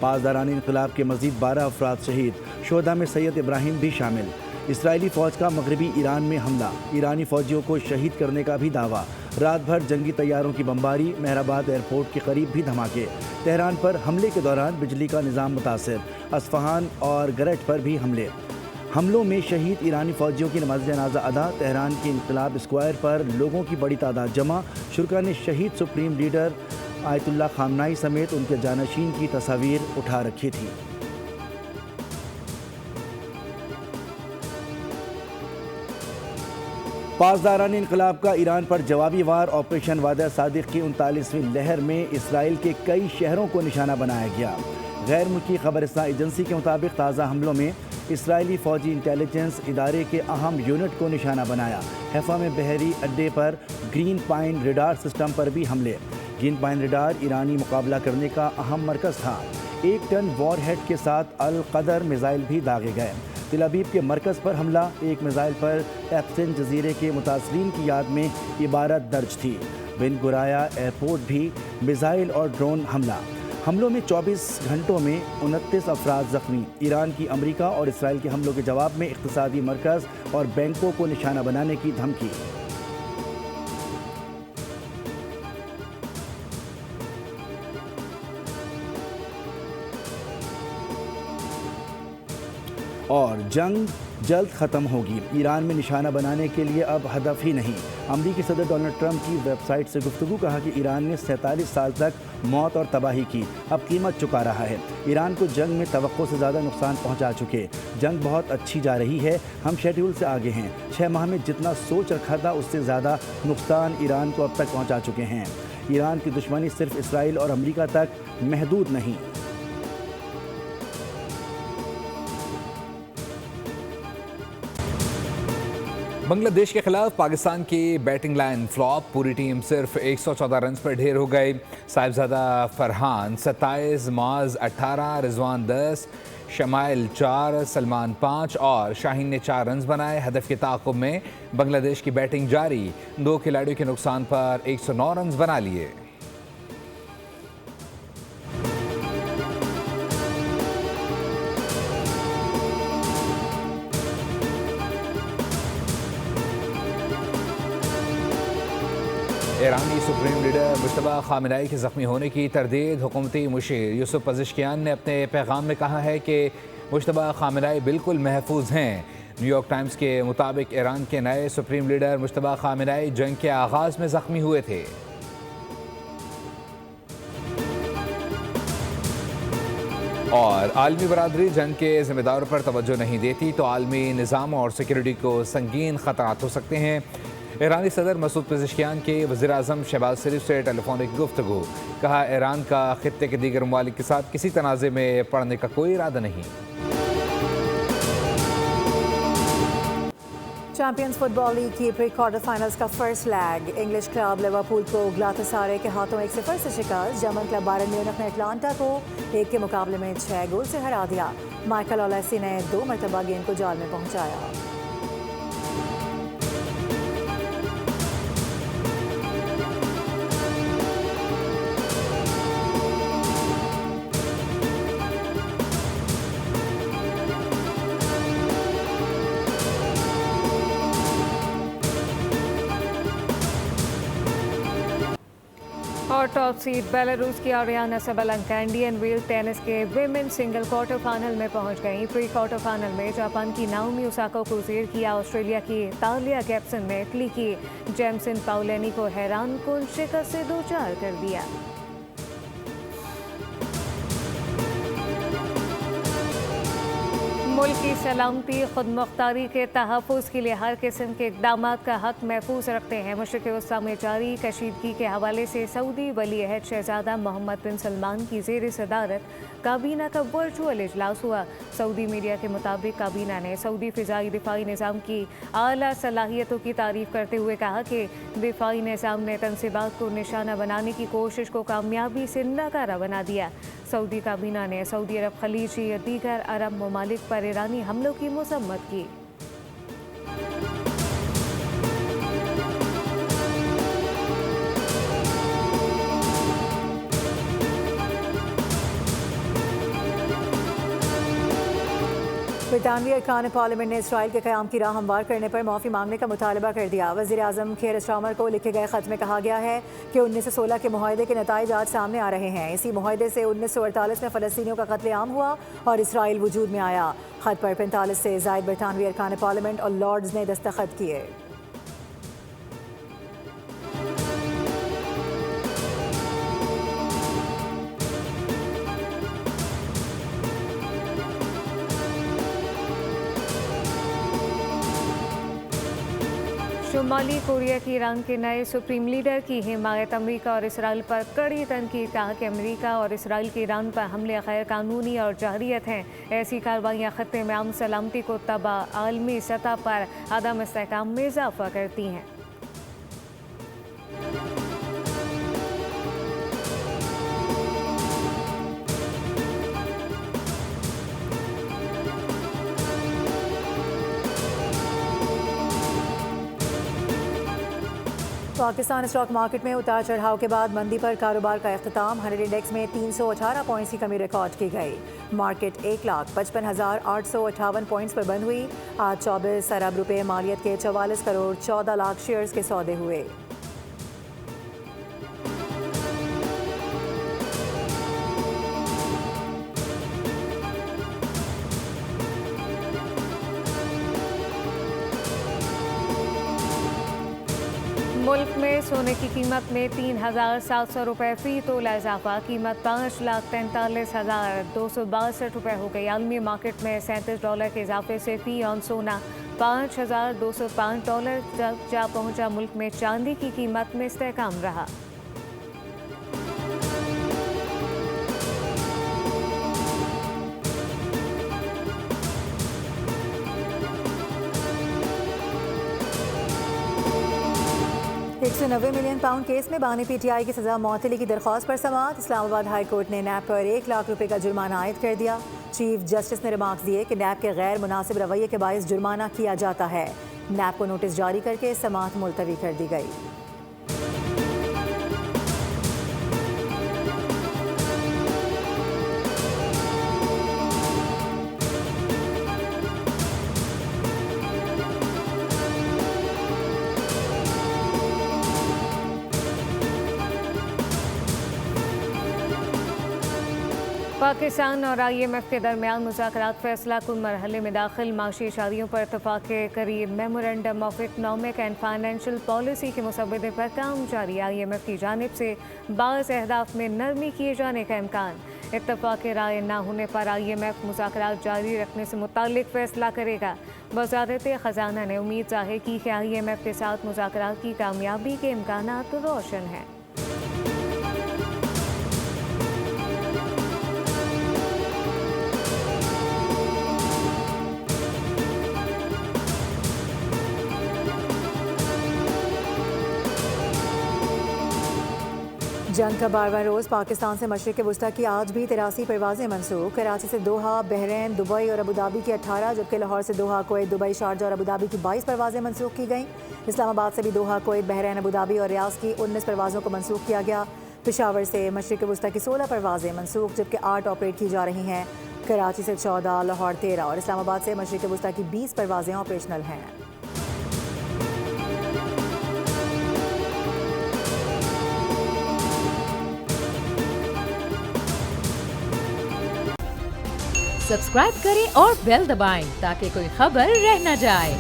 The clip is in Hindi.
पासदारान इनकलाब के मजीद 12 अफराद शहीद, शोहदा में सैयद इब्राहिम भी शामिल। इसराइली फ़ौज का मगरबी ईरान में हमला, ईरानी फ़ौजियों को शहीद करने का भी दावा। रात भर जंगी तैयारों की बमबारी, मेहराबाद एयरपोर्ट के करीब भी धमाके। तेहरान पर हमले के दौरान बिजली का निज़ाम मुतासर, अस्फहान और गरट पर भी हमलों में शहीद ईरानी फ़ौजियों की नमाज जनाजा अदा। तेहरान के इनकलाब स्क्वायर पर लोगों की बड़ी तादाद जमा। शुरका ने शहीद सुप्रीम लीडर आयतुल्लाह खामनाई समेत उनके जानशीन की तस्वीर उठा रखी थी। पासदारान इनकलाब का ईरान पर जवाबी वार, ऑपरेशन वादा सादिक की 39वीं लहर में इसराइल के कई शहरों को निशाना बनाया गया। गैर मुल्की खबरसां एजेंसी के मुताबिक ताज़ा हमलों में इसराइली फ़ौजी इंटेलिजेंस इदारे के अहम यूनिट को निशाना बनाया। हैफा में बहरी अड्डे पर ग्रीन पाइन रडार सिस्टम पर भी हमले। ग्रीन पाइन रडार ईरानी मुकाबला करने का अहम मरकज़ था। 1 टन वॉरहेड के साथ अल कदर मिसाइल भी दागे गए। तिल अबीब के मरकज़ पर हमला, एक मिसाइल पर एप्सन जजीरे के मुतासरीन की याद में इबारत दर्ज थी। बिन गुराया एयरपोर्ट भी मिसाइल और ड्रोन हमलों में 24 घंटों में 29 अफराद जख्मी। ईरान की अमरीका और इसराइल के हमलों के जवाब में इक़्तिसादी मरकज़ और बैंकों को निशाना बनाने की धमकी। और जंग जल्द ख़त्म होगी, ईरान में निशाना बनाने के लिए अब हदफ ही नहीं। अमरीकी सदर डोनाल्ड ट्रंप की वेबसाइट से गुफ्तगू, कहा कि ईरान ने 47 साल तक मौत और तबाही की, अब कीमत चुका रहा है। ईरान को जंग में तवक्को से ज़्यादा नुकसान पहुंचा चुके। जंग बहुत अच्छी जा रही है, हम शेड्यूल से आगे हैं। 6 माह में जितना सोच रखा था उससे ज़्यादा नुकसान ईरान को अब तक पहुँचा चुके हैं। ईरान की दुश्मनी सिर्फ इसराइल और अमरीका तक महदूद नहीं। बांग्लादेश के खिलाफ पाकिस्तान की बैटिंग लाइन फ्लॉप, पूरी टीम सिर्फ 114 रन पर ढेर हो गई। साहिबजादा फरहान 27, माज 18, रिजवान 10, शमाइल 4, सलमान 5 और शाहीन ने 4 रन बनाए। हदफ के ताक़ुब में बांग्लादेश की बैटिंग जारी, 2 खिलाड़ियों के नुकसान पर 109 रन बना लिए। ईरानी सुप्रीम लीडर मुश्तबा खामेनेई के ज़ख्मी होने की तरदीद। हुकूमती मुशीर यूसुफ पज़ेश्कियान ने अपने पैगाम में कहा है कि मुश्तबा खामेनेई बिल्कुल महफूज हैं। न्यूयॉर्क टाइम्स के मुताबिक ईरान के नए सुप्रीम लीडर मुश्तबा खामेनेई जंग के आगाज़ में ज़ख्मी हुए थे। और आलमी बरादरी जंग के जिम्मेदारों पर तवज्जो नहीं देती तो आलमी निज़ाम और सिक्योरिटी को संगीन ख़तरात हो सकते हैं। ईरानी सदर मसूद पज़ेश्कियान के वज़ीर-ए-आज़म शहबाज शरीफ से टेलीफोनिक गुफ्तगू, कहा ईरान का खित्ते के दीगर ममालिक के साथ किसी तनाज़े में पड़ने का कोई इरादा नहीं। चैंपियंस फुटबॉल लीग की प्री क्वार्टर फाइनल्स का first lag, English club Liverpool को ग्लातासारे के हाथों 1-0 से शिकस्त। जर्मन क्लब बायरन म्यूनिख ने अटलांटा को 1 के मुकाबले में 6 गोल से हरा दिया। माइकल ओलेसी ने 2 मरतबा गेंद को जाल में पहुंचाया। और टॉप सीड बेलारूस की आरियाना सबलंका इंडियन व्हील टेनिस के विमेन सिंगल क्वार्टर फाइनल में पहुंच गई। प्री क्वार्टर फाइनल में जापान की नाओमी ओसाका को ज़ेर किया। ऑस्ट्रेलिया की तालिया गैप्सन ने इटली की जेमसन पाउलेनी को हैरानकुन शिकस्त से 2-4 कर दिया। मुल्क की सलामती खुदमुख्तारी के तहफ़्फ़ुज़ के लिए हर किस्म के इक़दाम का हक़ महफूज रखते हैं। मशरिक़ वस्ता में जारी कशीदगी के हवाले से सऊदी वली अहद शहज़ादा मोहम्मद बिन सलमान की ज़ेर सदारत काबीना का वर्चुअल इजलास हुआ। सऊदी मीडिया के मुताबिक काबीना ने सऊदी फ़िज़ाई दिफ़ाई निज़ाम की आला सलाहियतों की तारीफ़ करते हुए कहा कि दिफ़ाई निज़ाम ने तनसीबात को निशाना बनाने की कोशिश को कामयाबी से नाकारा बना दिया। सऊदी काबीना ने सऊदी अरब, खलीजी या दीगर अरब ममालिक पर ईरानी हमलों की मज़म्मत की। बरतानवी अरकान पार्लियामेंट ने इसराइल के क़याम की राह हमवार करने पर माफ़ी मांगने का मुतालबा कर दिया। वज़ीर आज़म कीर स्टारमर को लिखे गए ख़त में कहा गया है कि 1916 के मुआहदे के नताइज आज सामने आ रहे हैं। इसी मुआहदे से 1948 में फ़लस्तीनियों का कत्लेआम हुआ और इसराइल वजूद में आया। ख़त पर 45 से ज़ायद बरतानवी अरकान पार्लियामेंट और लॉर्ड्स ने दस्तखत किए। शुमाली कोरिया की ईरान के नए सुप्रीम लीडर की हिमायत। अमेरिका और इसराइल पर कड़ी तनकीद। कहा कि अमेरिका और इसराइल के ईरान पर हमले गैर कानूनी और जारियत हैं। ऐसी कार्रवाइयाँ खत्ते में अमन सलामती को तबाह आलमी सतह पर अदम इस्तेहकाम में इजाफा करती हैं। पाकिस्तान स्टॉक मार्केट में उतार चढ़ाव के बाद मंदी पर कारोबार का इख्तिताम। 100 इंडेक्स में 318 पॉइंट्स की कमी रिकॉर्ड की गई। मार्केट 1,55,858 पॉइंट्स पर बंद हुई। आज 24 अरब रुपए मालियत के 44 करोड़ 14 लाख शेयर्स के सौदे हुए। मुल्क में सोने की कीमत में 3,700 रुपये फ़ी तोला इजाफा। कीमत 5,43,262 रुपये हो गई। आलमी मार्केट में $37 के इजाफे से फ़ी ऑन सोना $5,205 तक जा पहुंचा। मुल्क में चांदी की कीमत में इस्तेहकाम रहा। £190 मिलियन केस में बानी PTI की सजा मौतली की दरख्वास्त पर समाअत। इस्लामाबाद हाई कोर्ट ने नैब पर 1 लाख रुपए का जुर्माना आयद कर दिया। चीफ जस्टिस ने रिमार्क्स दिए कि नैब के गैर मुनासिब रवैये के बायस जुर्माना किया जाता है। नैब को नोटिस जारी करके समाअत मुलतवी कर दी गई। पाकिस्तान और IMF के दरमियान मुज़ाकरात फैसला कुन मरहले में दाखिल। माशी इशारियों पर इत्तफाक के करीब। Memorandum of economic and financial policy के मुसव्वदे पर काम जारी। IMF की जानिब से बाज़ अहदाफ में नरमी किए जाने का इम्कान। इत्तफाक राय न होने पर IMF मुज़ाकरात जारी रखने से मुताल्लिक फैसला करेगा। वज़ारत ख़जाना ने उम्मीद ज़ाहिर की कि IMF के साथ मुज़ाकरात की कामयाबी के इम्कानात रोशन हैं। जंग का 12वां रोज़ पाकिस्तान से मशरिक़ वुस्ता की आज भी 83 परवाज़ें मनसूख। कराची से दोहा, बहरीन, दुबई और अबूधाबी की 18, जबकि लाहौर से दोहा, कुवैत, दुबई, शारजा और अबूधाबी की 22 परवाज़ें मनसूख की गईं। इस्लामाबाद से भी दोहा, कुवैत, बहरीन, अबूधाबी और रियाद की 19 परवाज़ों को मनसूख किया गया। पेशावर से मशरिक़ वुस्ता की 16 परवाज़ें मनसूख, जबकि 8 ऑपरेट की जा रही हैं। कराची से 14, लाहौर 13 और इस्लामाबाद से मशरिक़ वुस्ता की 20 परवाज़ें ऑपरेशनल हैं। सब्सक्राइब करें और बेल दबाएं ताकि कोई खबर रह न जाए।